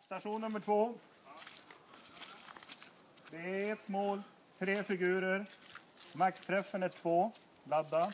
Station nummer 2. Det är 1 mål, 3 figurer. Maxträffen är 2. Ladda.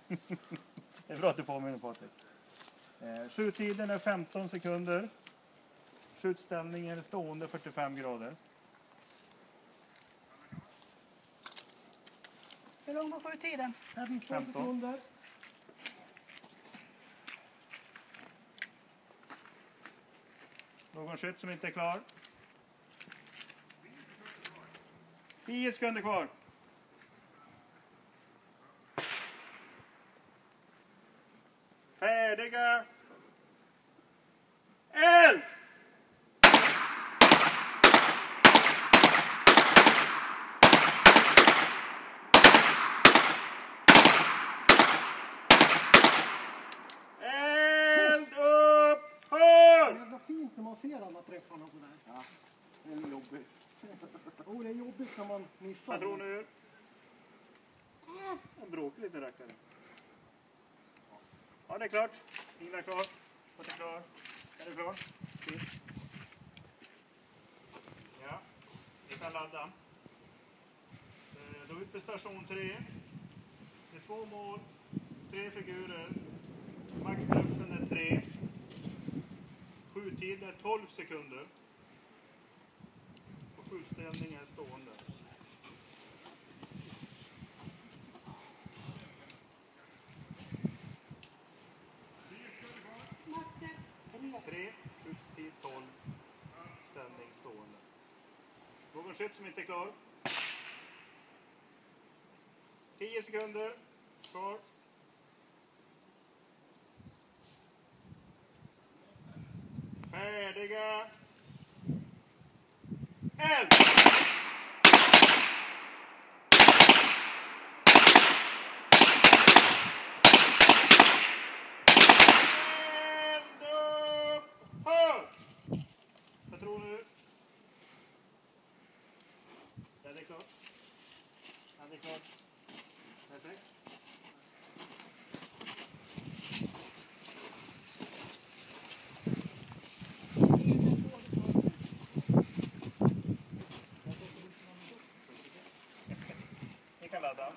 Det är bra att du påminner, Patrik. Skjuttiden är 15 sekunder. Skjutställningen är stående 45 grader. Hur lång var skjuttiden? 15 sekunder. Någon skytt som inte är klar? 10 sekunder kvar. Färdiga. Eld! Eld upp! Hör! Jävla fint när man ser alla träffarna sådär. Ja, det är jobbigt. Det är jobbigt när man missar. Jag tror nu. En bråkig liten rackare. Ja, det är klart. Ingvar är klar. Vad är klar? Är du klar? Fint. Ja, vi kan ladda. Då är vi på station 3. Det är 2 mål, 3 figurer. Maxträffen är 3. Skjuttid är 12 sekunder. Och skjutställningen är stående. Tre, skjutstid 12, ställning stående. Någon skytt som inte är klar? 10 sekunder kvar. Färdiga. Eld! Jag tror nu. Ja, det är klart. Ja, det är klart. Perfekt. Ni kan ladda.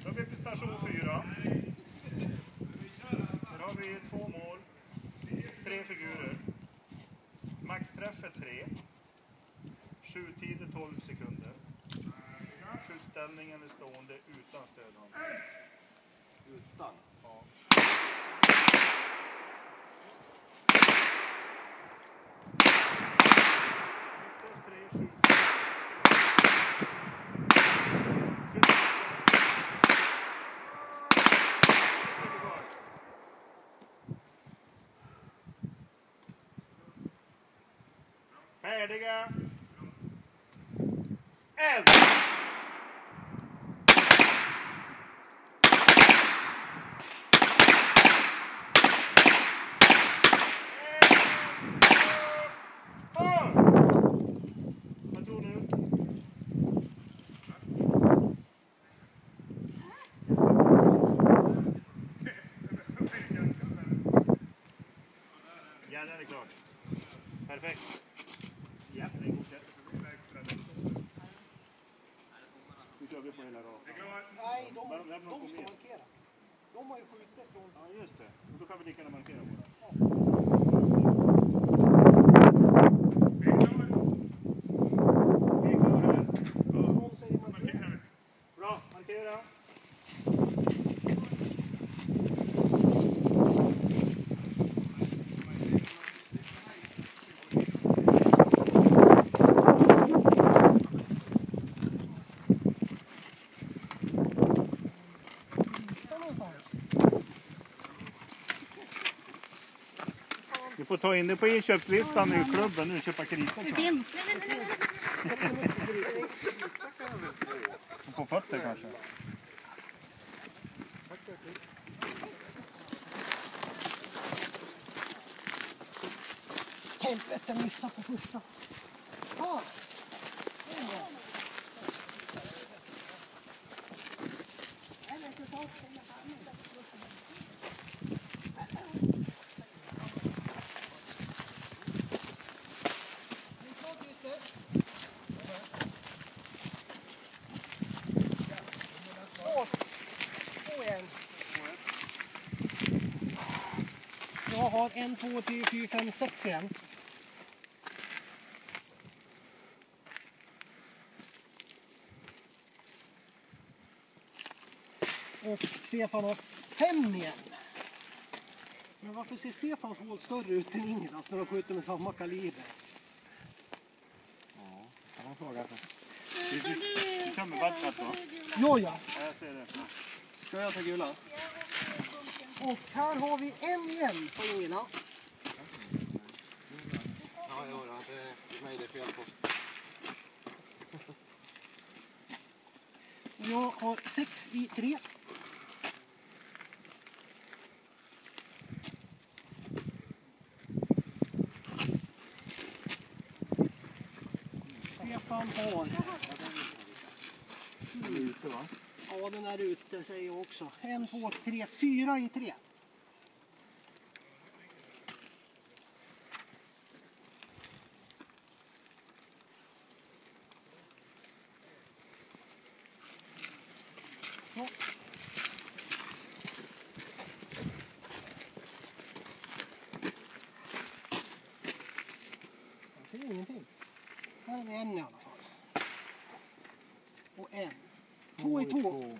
Då är vi på station 4. Här har vi 2 mål. 3 figurer. Maxträff är 3. Skjuttid är 12 sekunder. Skjutställningen är stående utan stödhand. Utan? Ja. Färdiga. Eld! Vad tror du? Ja, den är klar. Perfekt. Ja, det är godkänt. Nu kör vi på hela raden. Nej, de ska markera. De har ju skjutit från... Ja, just det. Då kan vi lika gärna markera båda. Vi är klara. Någon säger markera. Bra, markera. Du får ta in det på inköpslistan i klubben nu, köpa kritor. Det finns. På fötter kanske. Helvete, missa på första. Fan! kvar. 1, 2, 3, 4, 5, 6 igen. Och Stefan har 5 igen. Men varför ser Stefans hål större ut än Ingras när de skjuter med samma kaliber? Ja, kan man fråga sig. Du tömmer vattnet då? Ja. Ja, jag ser det. Ska jag ta gula? Och här har vi en igen på Ingela. Ja, det är mig det är fel på. Jag har 6 i 3. Stefan har... Den är ute va? Ja, den är ute säger jag också. 1, 2, 3, 4 i 3. Ja. Jag ser ingenting. Här är en i alla fall. Och en. 2 i 2.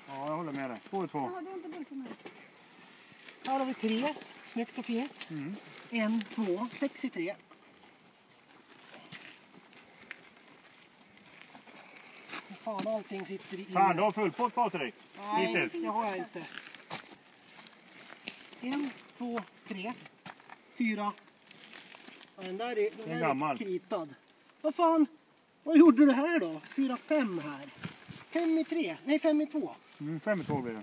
Ja, jag håller med dig. 2 i 2. Ja, du har inte burkat med. Här har vi 3. Snyggt och fint. 1, 2, 6 i 3. Fan, allting sitter i... Fan, du har fullpott Patrik. Nej, Hittills. det har jag inte. 1, 2, 3, 4. Ja, den där är, Den är gammal. kritad. Vad fan? Vad gjorde du här då? 4, 5 här. 5 i 3. Nej, 5 i 2. 5 i 2 blir det.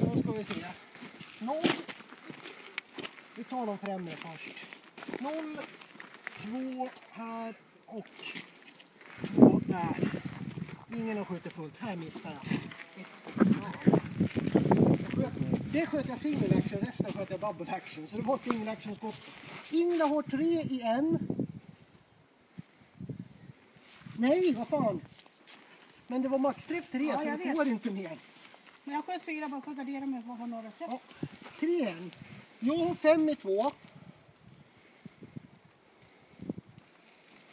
Då ska vi se. 0. Vi tar de främre först. 0, 2 här och 2 där. Ingen har skjutit fullt. Här missar jag. 1. Ja. Det sköt jag single action, resten sköt jag double action. Så det var single action skott. Ingela har 3 i 1. Nej, vad fan. Men det var maxträff 3 Ja, så jag du vet. får inte mer. Men jag sköt 4 bara för att gardera mig vad har några träff. Ja, 3 i 1. Jag har 5 i 2.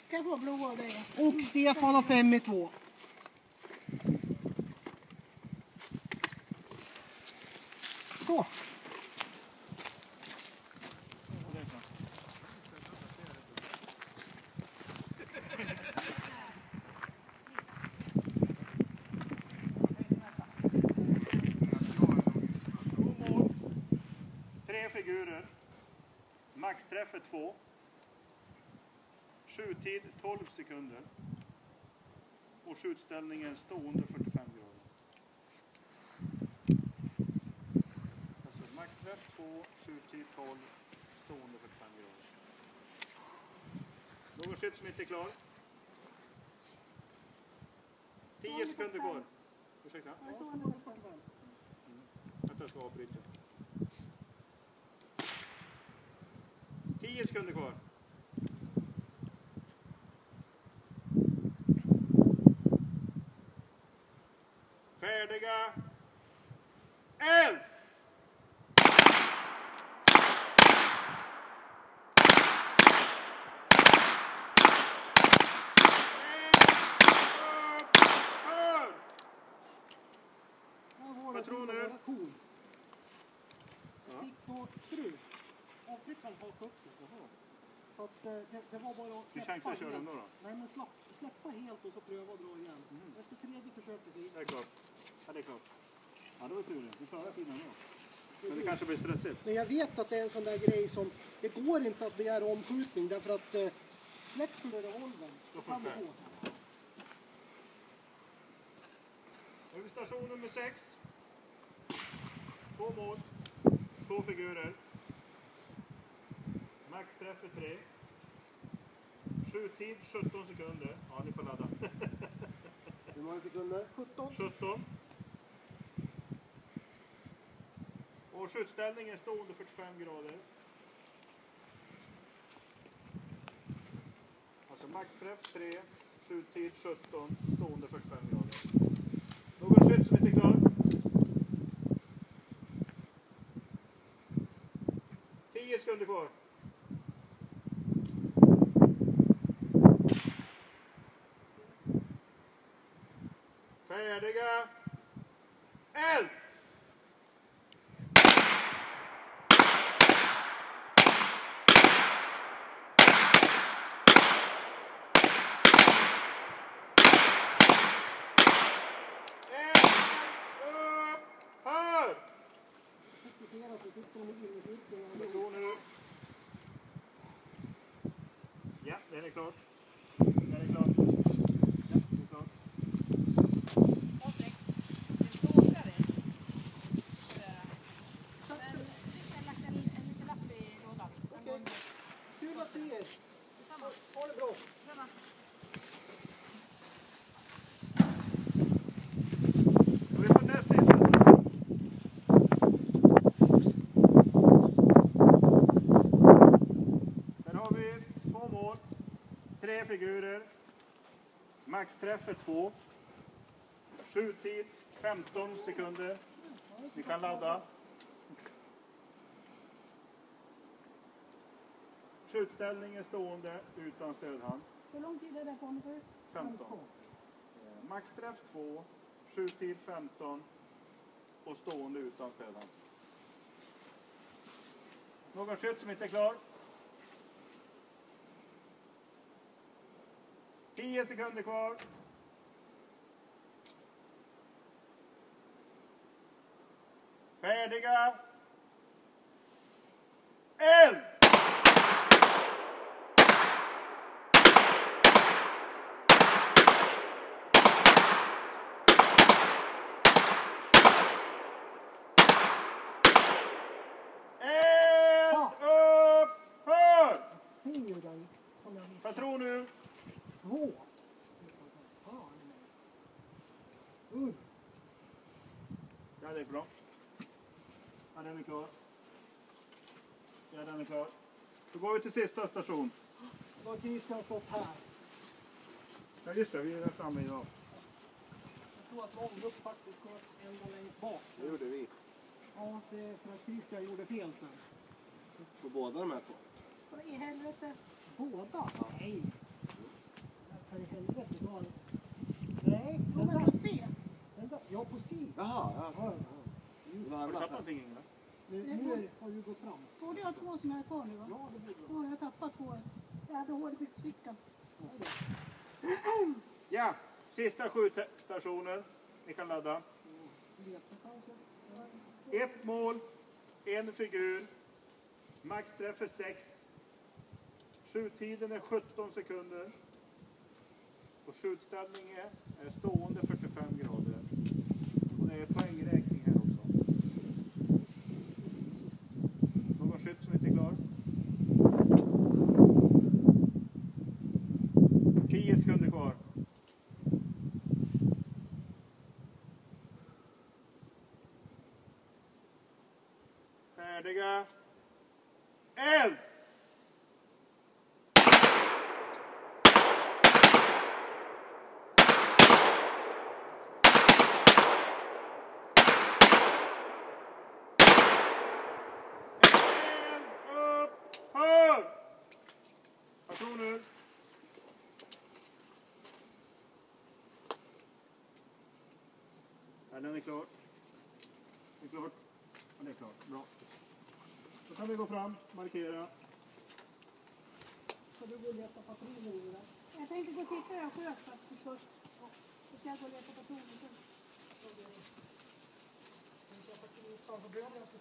Ska jag få blå av dig? Och Stefan har 5 i 2. Så. Tre figurer. Maxträff är 2. Skjuttid 12 sekunder. Och skjutställningen stående 45 grader. Alltså maxträff 2, skjuttid 12, stående 45 grader. Någon skytt som inte är klar? 10 sekunder kvar. Ursäkta? Vänta, jag ska avbryta. 10 sekunder kvar. Färdiga. Eld! Patroner. Cool. Fick då fru. Avtryckaren hakade upp sig. Så att det var bara att Du chansar att köra helt. ändå då? Nej, men släppa helt och så pröva att dra igen. Efter tredje försöket så gick Det är klart. Ja, det är klart. Ja, det var tur det. Du klarar tiden nu. Men det kanske blir stressigt. Men jag vet att det är en sån där grej som det går inte att begära omskjutning därför att släpper du revolvern så kan det gå. Station nummer 6. 2 mål. 2 figurer. Maxträff är 3. Skjuttid 17 sekunder. Ja, ni får ladda. Hur många sekunder? 17. 17. Och skjutställningen är stående 45 grader. Alltså Maxträff 3. Skjuttid 17. Stående 45 grader. Någon skytt som inte är klar? 10 sekunder kvar. Färdiga. Eld! Ja, den är klar. Den är klar. Ja, den är klar. Patrik, det bråkar det. Men vi har lagt en liten lapp i lådan. Okej. Kul att se er. Ha det bra. Och vi får näst sista station. Där har vi 2 mål, 3 figurer, maxträff är 2, skjuttid 15 sekunder. Vi kan ladda. Skjutställning är stående utan stödhand. Hur lång tid är det på med sig? 15. Maxträff 2, skjuttid 15 och stående utan stödhand. Någon skytt som inte är klar? 10 sekunder kvar. Färdiga. Eld! Ser ju dig som jag visste. Patron nu. 2. Fan mig. Ja, det är bra. Ja, den är klar. Ja, den är klar. Då går vi till sista station. Då har Christian stått här. Ja, just det. Vi är där framme idag. Jag tror att Långrup faktiskt går ända längst bak. Det gjorde vi. Ja, det är för att Christian gjorde fel sen. På båda de här två. Vad i helvete? Båda? Nej. För i helvete. Nej, Jo, den men där. får se. Den där. Ja, på si. Jaha, ja. Ja, Det var Har du annat. tappat någonting, Ingela? nu har du gått fram. Borde jag ha 2 såna här kvar nu va? Ja, det borde du. Ja, jag har tappat 2. Jag hade hål i byxfickan. Ja, sista skjutstationen. Vi kan ladda. Leta kanske. 1 mål, 1 figur. Maxträff är 6. Skjuttiden är 17 sekunder. Och skjutställningen är stående 45 grader. Och det är poängräkning här också. Någon skytt som inte är klar? 10 sekunder kvar. Färdiga. Eld! Upphör! Patroner. Ja, den är klar. Det är klart. Ja, det är klart. Bra. Då kan vi gå fram, markera. Ska du gå och leta patroner i det där? Jag tänkte gå och titta hur jag sköt faktiskt först. Så ska jag gå och leta patroner sen. Så behöver jag inte